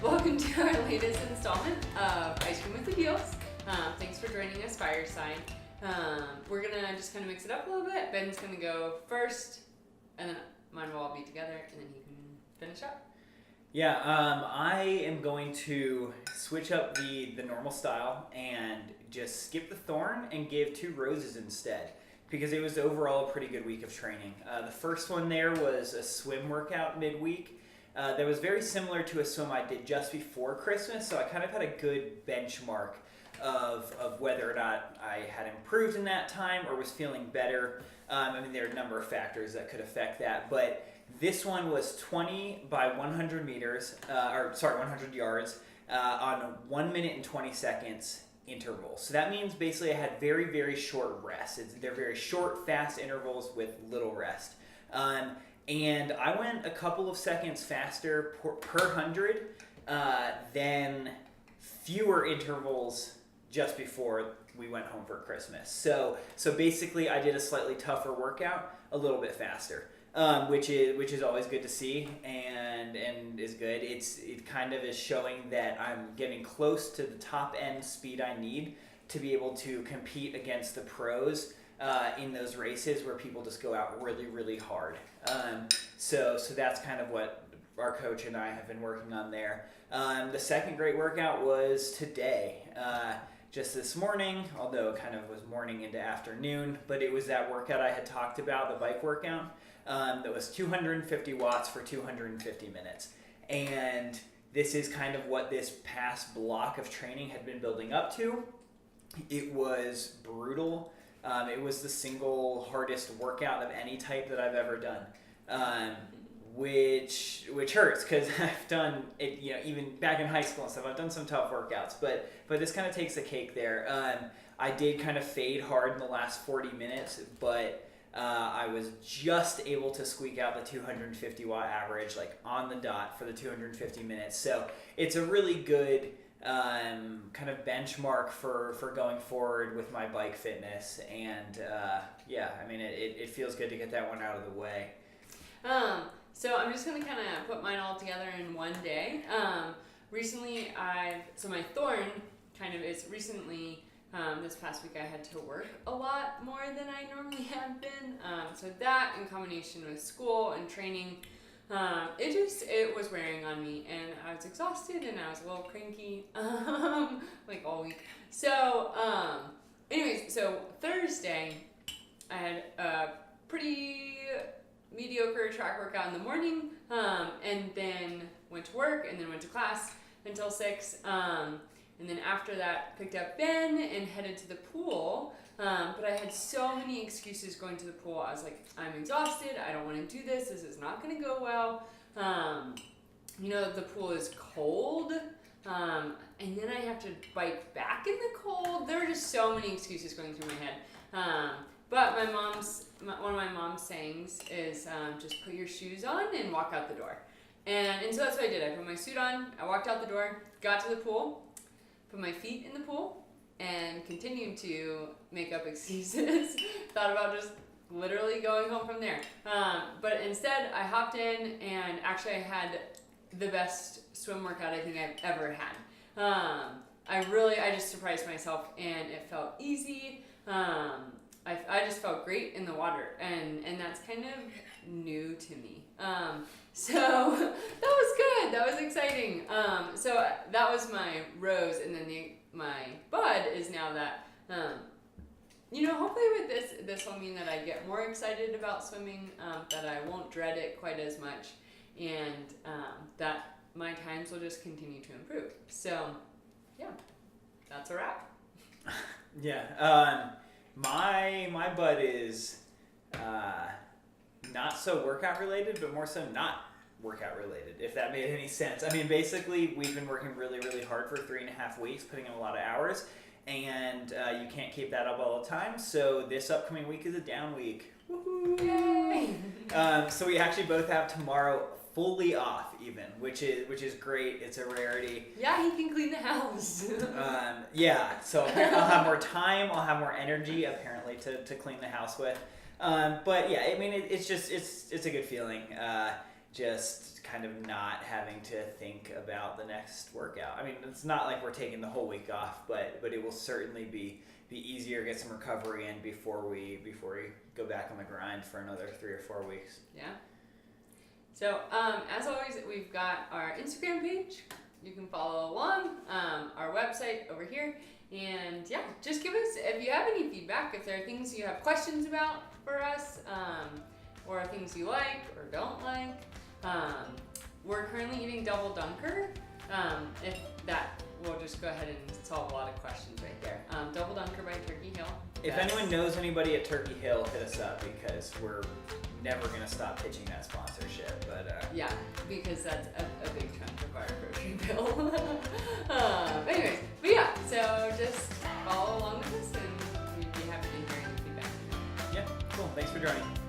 Welcome to our latest installment of Ice Cream with the Deals. Thanks for joining us fireside. We're gonna just kind of mix it up a little bit. Ben's gonna go first, and then mine will all be together, and then he can finish up. Yeah, I am going to switch up the normal style and just skip the thorn and give 2 roses instead, because it was overall a pretty good week of training. The first one there was a swim workout midweek. That was very similar to a swim I did just before Christmas, so I kind of had a good benchmark of whether or not I had improved in that time or was feeling better. There are a number of factors that could affect that, but this one was 20 by 100 meters, 100 yards on 1 minute and 20 seconds intervals. So that means basically I had very, very short rests. They're very short, fast intervals with little rest. And I went a couple of seconds faster per 100 than fewer intervals just before we went home for Christmas. So basically I did a slightly tougher workout a little bit faster, which is always good to see and is good. It kind of is showing that I'm getting close to the top end speed I need to be able to compete against the pros in those races where people just go out really, really hard. So that's kind of what our coach and I have been working on there. The second great workout was today, just this morning, although it kind of was morning into afternoon, but it was that workout I had talked about, the bike workout, that was 250 watts for 250 minutes. And this is kind of what this past block of training had been building up to. It was brutal. It was the single hardest workout of any type that I've ever done, which hurts because I've done it, even back in high school and stuff. I've done some tough workouts, but this kind of takes the cake there. I did kind of fade hard in the last 40 minutes, but I was just able to squeak out the 250 watt average, like on the dot for the 250 minutes. So it's a really good kind of benchmark for going forward with my bike fitness, and it feels good to get that one out of the way. So I'm just gonna kind of put mine all together in one day. Recently my thorn kind of is recently, this past week I had to work a lot more than I normally have been. So that in combination with school and training, it was wearing on me, and I was exhausted and I was a little cranky, like all week. So, so Thursday I had a pretty mediocre track workout in the morning, and then went to work and then went to class until 6. And then after that picked up Ben and headed to the pool. But I had so many excuses going to the pool. I was like, I'm exhausted. I don't want to do this. This is not going to go well. The pool is cold. And then I have to bike back in the cold. There were just so many excuses going through my head. But one of my mom's sayings is just put your shoes on and walk out the door. And so that's what I did. I put my suit on. I walked out the door, got to the pool, put my feet in the pool, and continued to make up excuses. Thought about just literally going home from there. But instead, I hopped in, and actually I had the best swim workout I think I've ever had. I just surprised myself, and it felt easy. I just felt great in the water, and that's kind of new to me. So that was good. That was exciting. So that was my rose, and then my bud is now that, hopefully with this will mean that I get more excited about swimming, that I won't dread it quite as much, and that my times will just continue to improve. So, yeah, that's a wrap. Yeah. My bud is not so workout related, but more so not workout related, if that made any sense. Basically, we've been working really, really hard for 3.5 weeks, putting in a lot of hours, and you can't keep that up all the time. So this upcoming week is a down week. Woohoo! Yay! So we actually both have tomorrow fully off, even, which is great. It's a rarity. Yeah, he can clean the house. So I'll have more time. I'll have more energy, apparently, to clean the house with. But yeah, it's a good feeling. just kind of not having to think about the next workout. I mean, it's not like we're taking the whole week off, but it will certainly be easier, get some recovery in before we go back on the grind for another 3 or 4 weeks. Yeah. So as always, we've got our Instagram page. You can follow along, our website over here, and yeah, just give us, if you have any feedback, if there are things you have questions about for us, or things you like or don't like. We're currently eating Double Dunker. If that will just go ahead and solve a lot of questions right there. Double Dunker by Turkey Hill. If anyone knows anybody at Turkey Hill, hit us up because we're never gonna stop pitching that sponsorship. But yeah, because that's a big chunk of our grocery bill. Anyways, but yeah, so just follow along with us and we'd be happy to hear any feedback. yeah, cool. Thanks for joining.